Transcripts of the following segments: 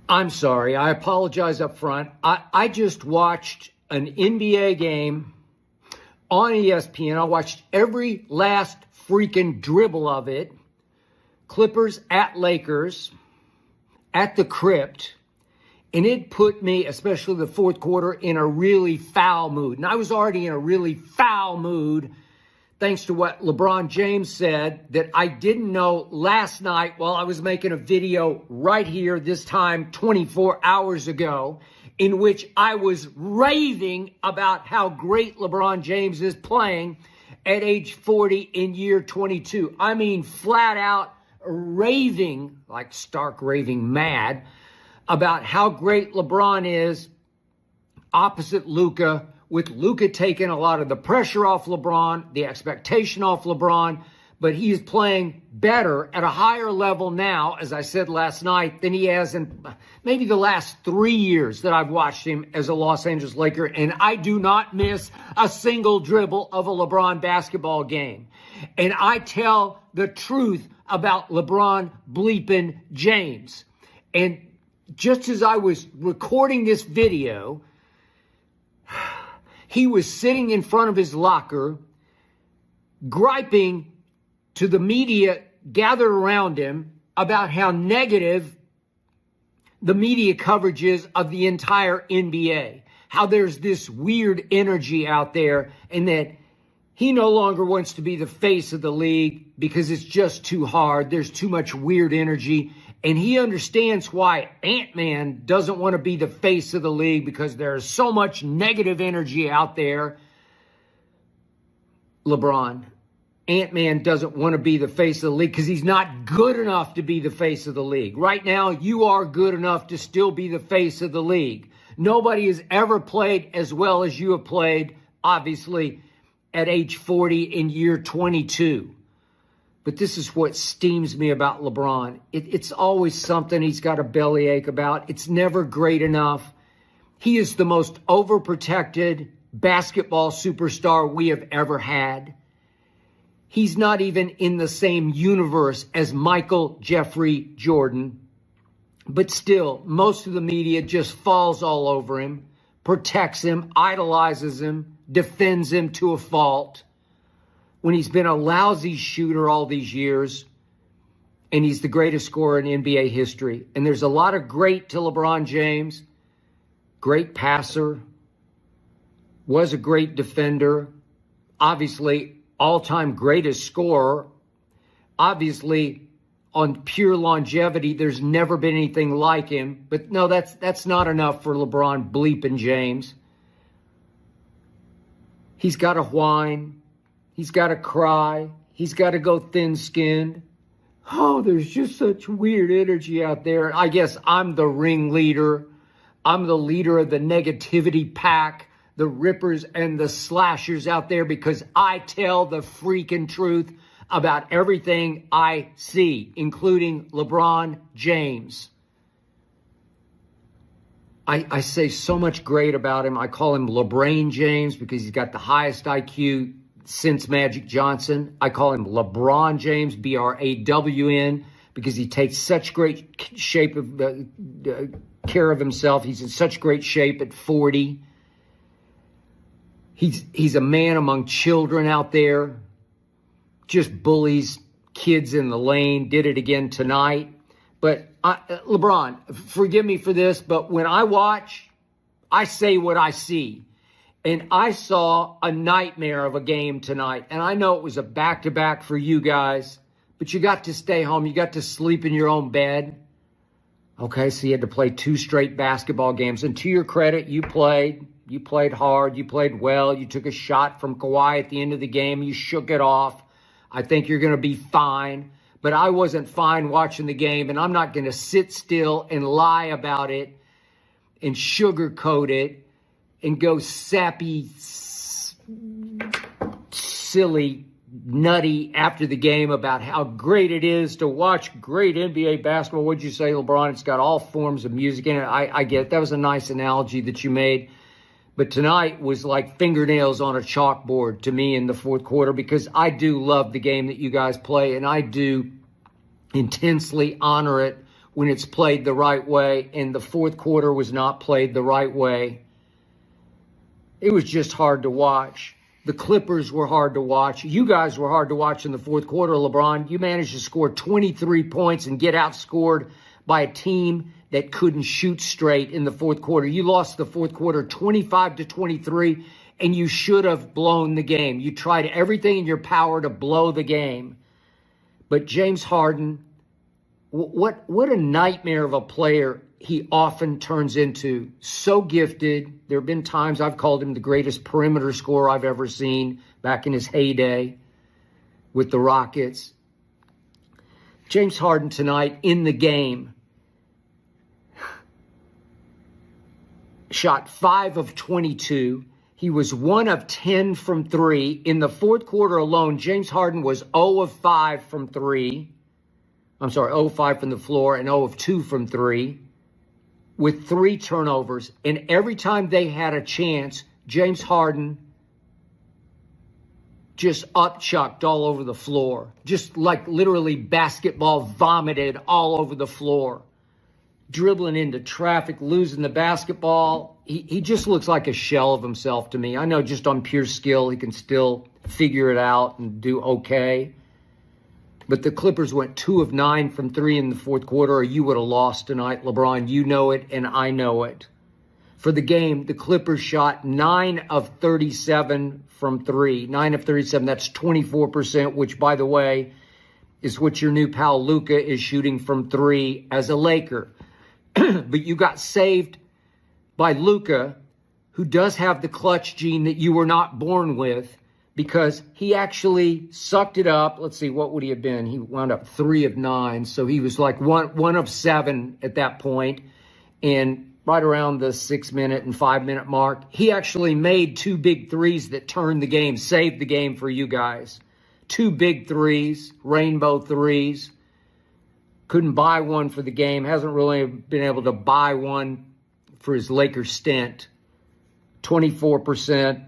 I'm sorry. I apologize up front. I just watched an NBA game on ESPN. I watched every last freaking dribble of it. Clippers at Lakers at the Crypt. And it put me, especially the fourth quarter, in a really foul mood. And I was already in a really foul mood thanks to what LeBron James said that I didn't know last night while I was making a video right here, this time 24 hours ago, in which I was raving about how great LeBron James is playing at age 40 in year 22. I mean, flat out raving, like stark raving mad, about how great LeBron is opposite Luka, with Luka taking a lot of the pressure off LeBron, the expectation off LeBron, but he is playing better at a higher level now, as I said last night, than he has in maybe the last 3 years that I've watched him as a Los Angeles Laker, and I do not miss a single dribble of a LeBron basketball game. And I tell the truth about LeBron bleeping James. And just as I was recording this video, he was sitting in front of his locker, griping to the media gathered around him about how negative the media coverage is of the entire NBA. How there's this weird energy out there, and that he no longer wants to be the face of the league because it's just too hard. There's too much weird energy. And he understands why Ant-Man doesn't want to be the face of the league, because there's so much negative energy out there. LeBron, Ant-Man doesn't want to be the face of the league because he's not good enough to be the face of the league. Right now, you are good enough to still be the face of the league. Nobody has ever played as well as you have played, obviously, at age 40 in year 22. But this is what steams me about LeBron. It's always something he's got a bellyache about. It's never great enough. He is the most overprotected basketball superstar we have ever had. He's not even in the same universe as Michael Jeffrey Jordan. But still, most of the media just falls all over him, protects him, idolizes him, defends him to a fault, when he's been a lousy shooter all these years, and he's the greatest scorer in NBA history. And there's a lot of great to LeBron James. Great passer, was a great defender, obviously all-time greatest scorer. Obviously, on pure longevity, there's never been anything like him. But no, that's not enough for LeBron bleeping James. He's got to whine. He's got to cry. He's got to go thin-skinned. Oh, there's just such weird energy out there. I guess I'm the ringleader. I'm the leader of the negativity pack, the rippers and the slashers out there, because I tell the freaking truth about everything I see, including LeBron James. I say so much great about him. I call him LeBrain James because he's got the highest IQ since Magic Johnson. I call him LeBron James, BRAWN, because he takes such great shape of care of himself. He's in such great shape at 40. He's a man among children out there. Just bullies kids in the lane. Did it again tonight. But LeBron, forgive me for this, but when I watch, I say what I see. And I saw a nightmare of a game tonight. And I know it was a back-to-back for you guys, but you got to stay home. You got to sleep in your own bed. Okay, so you had to play 2 straight basketball games. And to your credit, you played. You played hard. You played well. You took a shot from Kawhi at the end of the game. You shook it off. I think you're going to be fine. But I wasn't fine watching the game, and I'm not going to sit still and lie about it and sugarcoat it and go sappy, silly, nutty after the game about how great it is to watch great NBA basketball. What'd you say, LeBron? It's got all forms of music in it. I get it. That was a nice analogy that you made. But tonight was like fingernails on a chalkboard to me in the fourth quarter, because I do love the game that you guys play, and I do intensely honor it when it's played the right way, and the fourth quarter was not played the right way. It was just hard to watch. The Clippers were hard to watch. You guys were hard to watch in the fourth quarter, LeBron. You managed to score 23 points and get outscored by a team that couldn't shoot straight in the fourth quarter. You lost the fourth quarter 25-23, and you should have blown the game. You tried everything in your power to blow the game. But James Harden, what a nightmare of a player he often turns into. So gifted. There have been times I've called him the greatest perimeter scorer I've ever seen back in his heyday with the Rockets. James Harden tonight in the game shot 5 of 22. He was 1 of 10 from 3. In the fourth quarter alone, James Harden was 0 of 5 from 3. 0 of 5 from the floor and 0 of 2 from 3 with 3 turnovers. And every time they had a chance, James Harden just upchucked all over the floor. Just like literally basketball vomited all over the floor. Dribbling into traffic, losing the basketball. He just looks like a shell of himself to me. I know just on pure skill, he can still figure it out and do okay. But the Clippers went 2 of 9 from 3 in the fourth quarter, or you would have lost tonight, LeBron. You know it, and I know it. For the game, the Clippers shot 9 of 37 from 3. 9 of 37, that's 24%, which, by the way, is what your new pal Luka is shooting from 3 as a Laker. But you got saved by Luka, who does have the clutch gene that you were not born with, because he actually sucked it up. Let's see, what would he have been? He wound up 3 of 9, so he was like one of 7 at that point. And right around the 6-minute and 5-minute mark, he actually made 2 big threes that turned the game, saved the game for you guys. 2 big threes, rainbow threes. Couldn't buy one for the game. Hasn't really been able to buy one for his Lakers stint. 24%.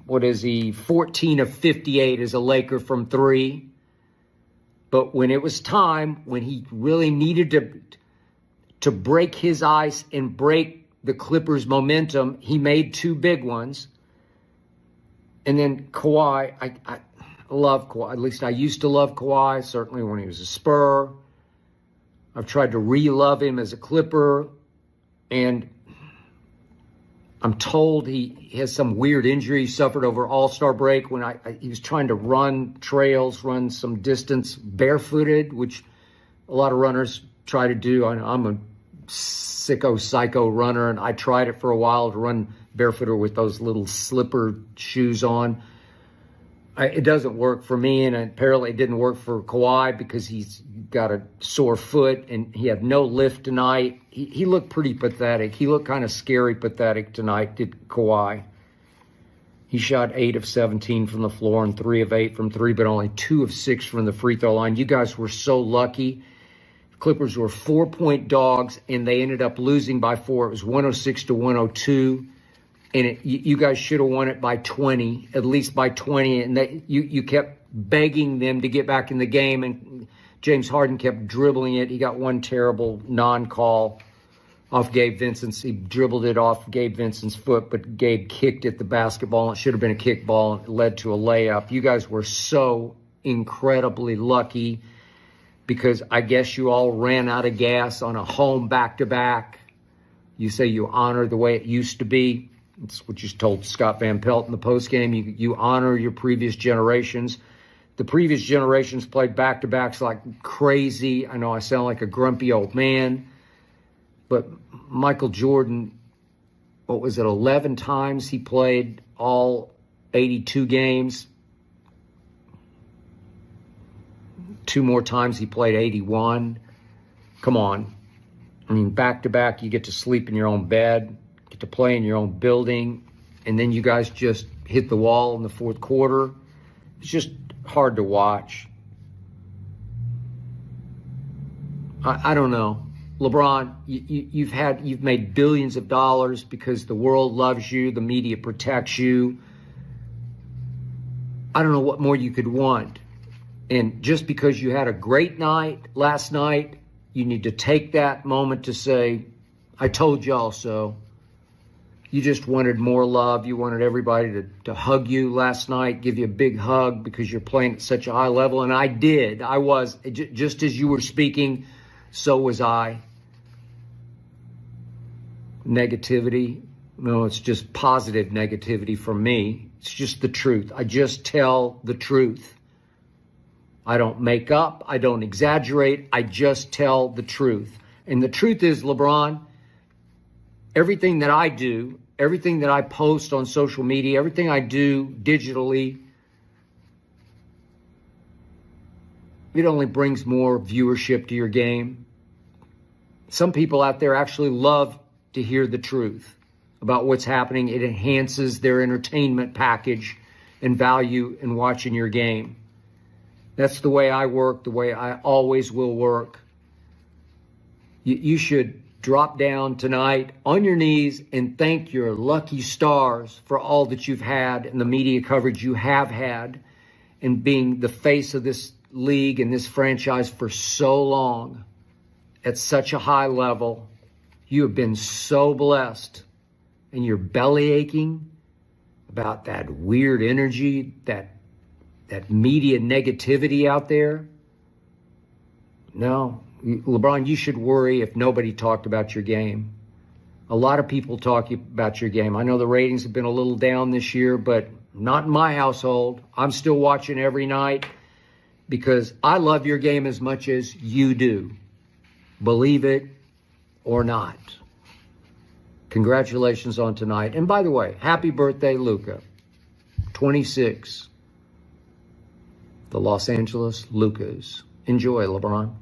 What is he? 14 of 58 as a Laker from 3. But when it was time, when he really needed to break his ice and break the Clippers' momentum, he made 2 big ones. And then Kawhi, I love Kawhi. At least I used to love Kawhi, certainly when he was a Spur. I've tried to re-love him as a Clipper, and I'm told he has some weird injury he suffered over All-Star break when he was trying to run trails, run some distance barefooted, which a lot of runners try to do. I'm a psycho runner, and I tried it for a while to run barefooted with those little slipper shoes on. It doesn't work for me, and apparently it didn't work for Kawhi because he's got a sore foot, and he had no lift tonight. He looked pretty pathetic. He looked kind of scary pathetic tonight, did Kawhi. He shot 8 of 17 from the floor and 3 of 8 from 3, but only 2 of 6 from the free throw line. You guys were so lucky. The Clippers were 4-point dogs, and they ended up losing by 4. It was 106-102. And you guys should have won it by 20, at least by 20. And you kept begging them to get back in the game. And James Harden kept dribbling it. He got one terrible non-call off Gabe Vincent's. He dribbled it off Gabe Vincent's foot, but Gabe kicked at the basketball. It should have been a kick ball, and it led to a layup. You guys were so incredibly lucky because I guess you all ran out of gas on a home back-to-back. You say you honor the way it used to be. It's what you told Scott Van Pelt in the postgame. You honor your previous generations. The previous generations played back-to-backs like crazy. I know I sound like a grumpy old man, but Michael Jordan, 11 times he played all 82 games. 2 more times he played 81. Come on. I mean, back-to-back, you get to sleep in your own bed, get to play in your own building, and then you guys just hit the wall in the fourth quarter. It's just hard to watch. I don't know. LeBron, you've made billions of dollars because the world loves you, the media protects you. I don't know what more you could want. And just because you had a great night last night You need to take that moment to say, I told y'all so. You just wanted more love. You wanted everybody to hug you last night, give you a big hug because you're playing at such a high level. And I did. I was. Just as you were speaking, so was I. Negativity. No, it's just positive negativity from me. It's just the truth. I just tell the truth. I don't make up. I don't exaggerate. I just tell the truth. And the truth is, LeBron, everything that I do, everything that I post on social media, everything I do digitally, it only brings more viewership to your game. Some people out there actually love to hear the truth about what's happening. It enhances their entertainment package and value in watching your game. That's the way I work, the way I always will work. You should drop down tonight on your knees and thank your lucky stars for all that you've had and the media coverage you have had and being the face of this league and this franchise for so long at such a high level. You have been so blessed, and you're belly aching about that weird energy, that media negativity out there. No, LeBron, you should worry if nobody talked about your game. A lot of people talk about your game. I know the ratings have been a little down this year, but not in my household. I'm still watching every night because I love your game as much as you do. Believe it or not. Congratulations on tonight. And by the way, happy birthday, Luka. 26. The Los Angeles Lukas. Enjoy, LeBron.